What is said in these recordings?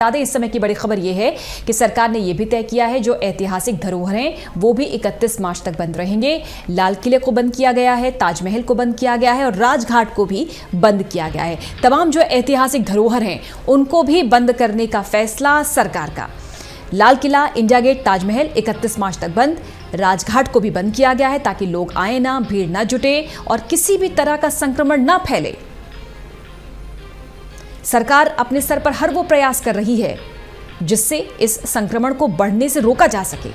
इस समय की बड़ी खबर यह है कि सरकार ने यह भी तय किया है जो ऐतिहासिक धरोहरें वो भी 31 मार्च तक बंद रहेंगे। लाल किले को बंद किया गया है, ताजमहल को बंद किया गया है और राजघाट को भी बंद किया गया है। तमाम जो ऐतिहासिक धरोहर हैं उनको भी बंद करने का फैसला सरकार का। लाल किला, इंडिया गेट, ताजमहल 31 मार्च तक बंद। राजघाट को भी बंद किया गया है ताकि लोग आए ना, भीड़ ना जुटे और किसी भी तरह का संक्रमण ना फैले। सरकार अपने स्तर पर हर वो प्रयास कर रही है जिससे इस संक्रमण को बढ़ने से रोका जा सके।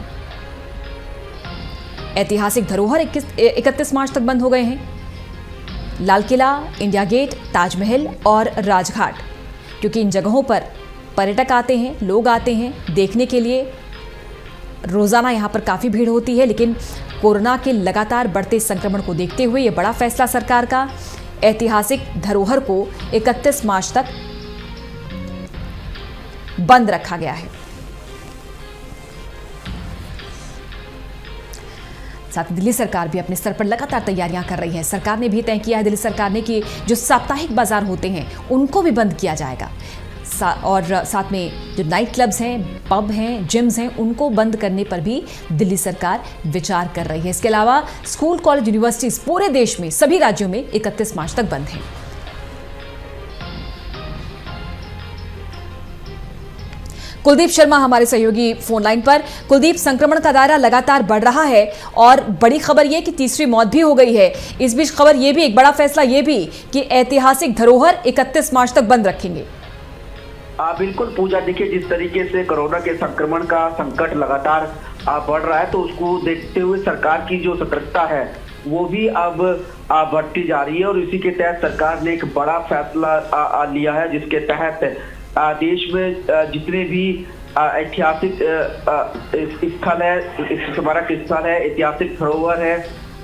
ऐतिहासिक धरोहर 31 मार्च तक बंद हो गए हैं। लाल किला, इंडिया गेट, ताजमहल और राजघाट, क्योंकि इन जगहों पर पर्यटक आते हैं, लोग आते हैं देखने के लिए। रोजाना यहां पर काफी भीड़ होती है, लेकिन कोरोना के लगातार बढ़ते संक्रमण को देखते हुए यह बड़ा फैसला सरकार का। ऐतिहासिक धरोहर को 31 मार्च तक बंद रखा गया है। साथ दिल्ली सरकार भी अपने स्तर पर लगातार तैयारियां कर रही है। सरकार ने भी तय किया है, दिल्ली सरकार ने, कि जो साप्ताहिक बाजार होते हैं उनको भी बंद किया जाएगा और साथ में जो नाइट क्लब्स हैं, पब हैं, जिम्स हैं, उनको बंद करने पर भी दिल्ली सरकार विचार कर रही है। इसके अलावा स्कूल, कॉलेज, यूनिवर्सिटीज पूरे देश में सभी राज्यों में 31 मार्च तक बंद हैं। कुलदीप शर्मा हमारे सहयोगी फोन लाइन पर। कुलदीप, संक्रमण का दायरा लगातार बढ़ रहा है और बड़ी खबर यह कि तीसरी मौत भी हो गई है। इस बीच खबर यह भी, एक बड़ा फैसला यह भी कि ऐतिहासिक धरोहर 31 मार्च तक बंद रखेंगे। बिल्कुल पूजा, देखिए जिस तरीके से कोरोना के संक्रमण का संकट लगातार बढ़ रहा है, तो उसको देखते हुए सरकार की जो सतर्कता है वो भी अब बढ़ती जा रही है और इसी के तहत सरकार ने एक बड़ा फैसला लिया है, जिसके तहत देश में जितने भी ऐतिहासिक स्थल है, स्मारक स्थल है, ऐतिहासिक धरोहर है,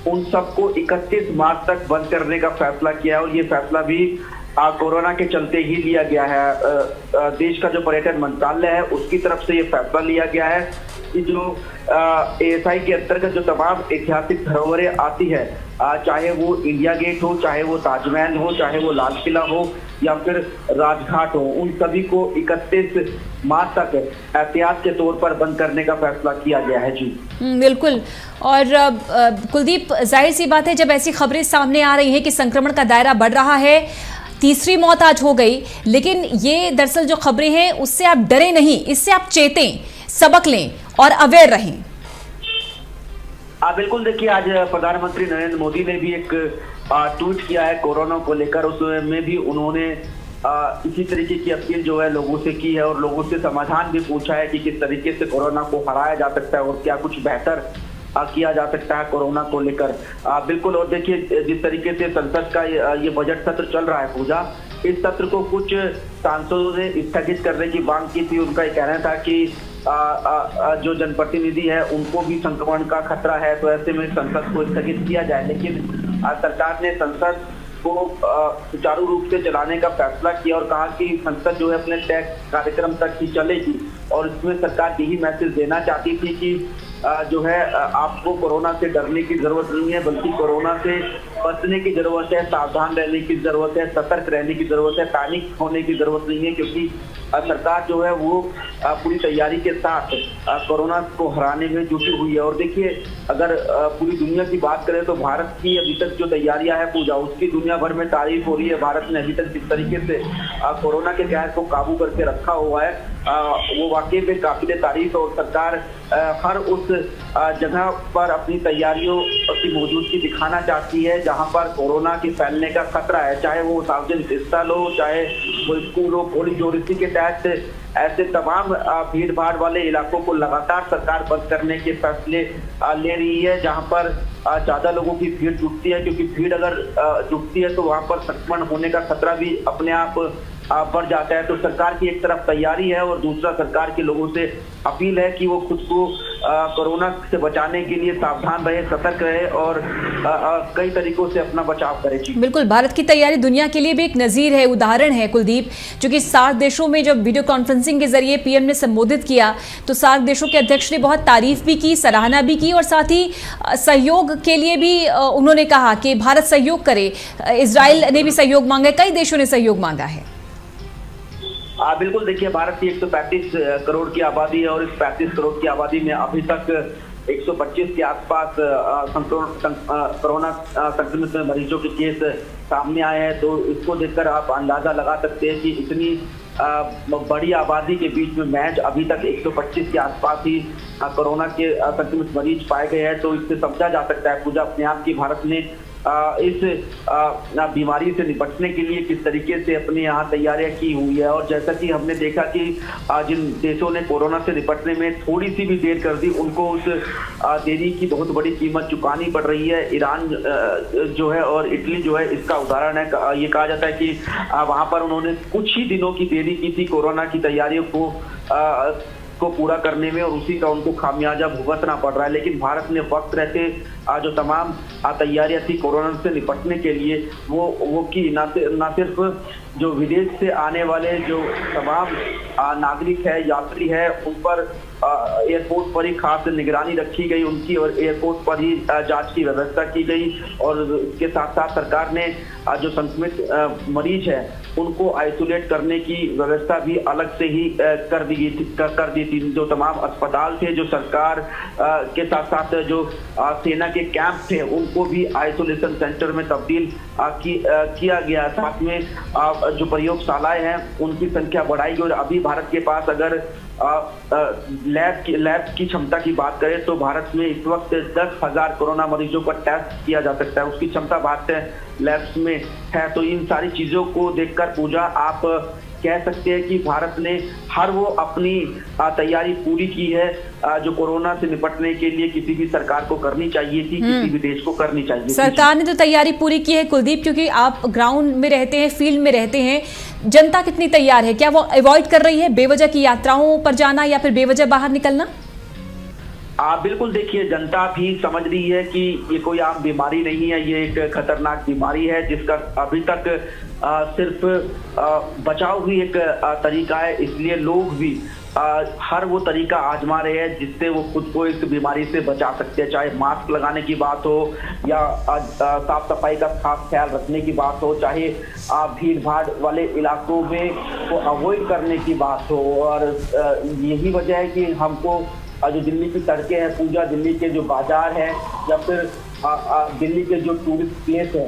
उन सबको 31 मार्च तक बंद करने का फैसला किया है। और ये फैसला भी कोरोना के चलते ही लिया गया है। देश का जो पर्यटन मंत्रालय है उसकी तरफ से ये फैसला लिया गया है कि जो ASI के अंतर्गत जो तमाम ऐतिहासिक धरोहरें आती है, चाहे वो इंडिया गेट हो, चाहे वो ताजमहल हो, चाहे वो लाल किला हो या फिर राजघाट हो, उन सभी को 31 मार्च तक एहतियात के तौर पर बंद करने का फैसला किया गया है। जी बिल्कुल। और कुलदीप, जाहिर सी बात है जब ऐसी खबरें सामने आ रही हैं कि संक्रमण का दायरा बढ़ रहा है, तीसरी मौत आज हो गई, लेकिन ये दरअसल जो खबरें हैं उससे आप डरे नहीं, इससे आप चेतें, सबक लें और अवेयर रहें। बिल्कुल, देखिए आज प्रधानमंत्री नरेंद्र मोदी ने भी एक ट्वीट किया है कोरोना को लेकर। उसमें भी उन्होंने इसी तरीके की अपील जो है लोगों से की है और लोगों से समाधान भी पूछा है कि किस तरीके से कोरोना को हराया जा सकता है और क्या कुछ बेहतर किया जा सकता है कोरोना को लेकर। बिल्कुल, और देखिए जिस तरीके से संसद का ये बजट सत्र चल रहा है पूजा, इस सत्र को कुछ सांसदों ने स्थगित करने की मांग की थी। उनका ये कहना था कि जो जनप्रतिनिधि है उनको भी संक्रमण का खतरा है, तो ऐसे में संसद को स्थगित किया जाए। लेकिन सरकार ने संसद को सुचारू रूप से चलाने का फैसला किया और कहा कि संसद जो है अपने तय कार्यक्रम तक ही चलेगी। और इसमें सरकार यही मैसेज देना चाहती थी कि जो है आपको कोरोना से डरने की जरूरत नहीं है, बल्कि कोरोना से बचने की जरूरत है, सावधान रहने की जरूरत है, सतर्क रहने की जरूरत है, पैनिक होने की जरूरत नहीं है, क्योंकि सरकार जो है वो पूरी तैयारी के साथ कोरोना को हराने में जुटी हुई है। और देखिए अगर पूरी दुनिया की बात करें तो भारत की अभी तक जो तैयारियां है पूजा, उसकी दुनिया भर में तारीफ हो रही है। भारत ने अभी तक जिस तरीके से कोरोना के कहर को काबू करके रखा हुआ है वो वाकई में काबिले तारीफ है। और सरकार हर उस जगह पर अपनी तैयारियों की मौजूदगी दिखाना चाहती है जहां पर कोरोना के फैलने का खतरा है, चाहे वो सार्वजनिक स्थल हो, चाहे वो स्कूल हो, कॉलेज हो। इसी के तहत ऐसे तमाम भीड़ भाड़ वाले इलाकों को लगातार सरकार बंद करने के फैसले ले रही है जहां पर ज्यादा लोगों की भीड़ जुटती है, क्योंकि भीड़ अगर जुटती है तो वहां पर संक्रमण होने का खतरा भी अपने आप बढ़ जाता है। तो सरकार की एक तरफ तैयारी है और दूसरा सरकार के लोगों से अपील है कि वो खुद को कोरोना से बचाने के लिए सावधान रहे, सतर्क रहे और कई तरीकों से अपना बचाव करे। बिल्कुल, भारत की तैयारी दुनिया के लिए भी एक नजीर है, उदाहरण है कुलदीप, क्योंकि सार्क देशों में जब वीडियो कॉन्फ्रेंसिंग के जरिए पीएम ने संबोधित किया तो सार्क देशों के अध्यक्ष ने बहुत तारीफ भी की, सराहना भी की और साथ ही सहयोग के लिए भी उन्होंने कहा कि भारत सहयोग करे। इजराइल ने भी सहयोग मांगा है, कई देशों ने सहयोग मांगा है। बिल्कुल, देखिए भारत की 135 करोड़ की आबादी है और इस 35 करोड़ की आबादी में अभी तक 125 के आसपास कोरोना संक्रमित मरीजों के केस सामने आए हैं। तो इसको देखकर आप अंदाजा लगा सकते हैं कि इतनी बड़ी आबादी के बीच में महज अभी तक 125 के आसपास ही कोरोना के संक्रमित मरीज पाए गए हैं। तो इससे समझा जा सकता है पूजा अपने आप की भारत ने इस बीमारी से निपटने के लिए किस तरीके से अपने यहाँ तैयारियां की हुई है। और जैसा कि हमने देखा कि जिन देशों ने कोरोना से निपटने में थोड़ी सी भी देर कर दी, उनको उस देरी की बहुत बड़ी कीमत चुकानी पड़ रही है। ईरान जो है और इटली जो है इसका उदाहरण है। ये कहा जाता है कि वहां पर उन्होंने कुछ ही दिनों की देरी की थी कोरोना की तैयारियों को पूरा करने में, और उसी का उनको खामियाजा भुगतना पड़ रहा है। लेकिन भारत ने वक्त रहते जो तमाम तैयारियां थी कोरोना से निपटने के लिए वो की। ना सिर्फ जो विदेश से आने वाले जो तमाम नागरिक है, यात्री है, उन पर एयरपोर्ट पर ही खास निगरानी रखी गई उनकी, और एयरपोर्ट पर ही जांच की व्यवस्था की गई। और इसके साथ साथ सरकार ने जो संक्रमित मरीज है उनको आइसोलेट करने की व्यवस्था भी अलग से ही कर दी थी। जो तमाम अस्पताल थे, जो सरकार के साथ साथ जो सेना के कैंप थे, उनको भी आइसोलेशन सेंटर में तब्दील किया गया। साथ में जो प्रयोगशालाएं हैं उनकी संख्या बढ़ाई गई। और अभी भारत के पास अगर लैब की क्षमता की बात करें तो भारत में इस वक्त 10,000 कोरोना मरीजों का टेस्ट किया जा सकता है, उसकी क्षमता भारतीय लैब्स में है। तो इन सारी चीजों को देखकर पूजा आप कह सकते हैं कि भारत ने हर वो अपनी तैयारी पूरी की है जो कोरोना से निपटने के लिए किसी भी सरकार को करनी चाहिए थी, किसी भी देश को करनी चाहिए थी। सरकार ने तो तैयारी पूरी की है कुलदीप, क्योंकि आप ग्राउंड में रहते हैं, फील्ड में रहते हैं। जनता कितनी तैयार है? क्या वो अवॉइड कर रही है बेवजह की यात्राओं पर जाना या फिर बेवजह बाहर निकलना? बिल्कुल, देखिए जनता भी समझ रही है कि ये कोई आम बीमारी नहीं है, ये एक खतरनाक बीमारी है जिसका अभी तक सिर्फ बचाव ही एक तरीका है। इसलिए लोग भी हर वो तरीका आजमा रहे हैं जिससे वो खुद को इस बीमारी से बचा सकते हैं, चाहे मास्क लगाने की बात हो या साफ सफाई का खास ख्याल रखने की बात हो, चाहे भीड़ भाड़ वाले इलाकों में को अवॉइड करने की बात हो। और यही वजह है कि हमको जो दिल्ली की सड़कें हैं पूजा, दिल्ली के जो बाजार है या फिर दिल्ली के जो टूरिस्ट प्लेस है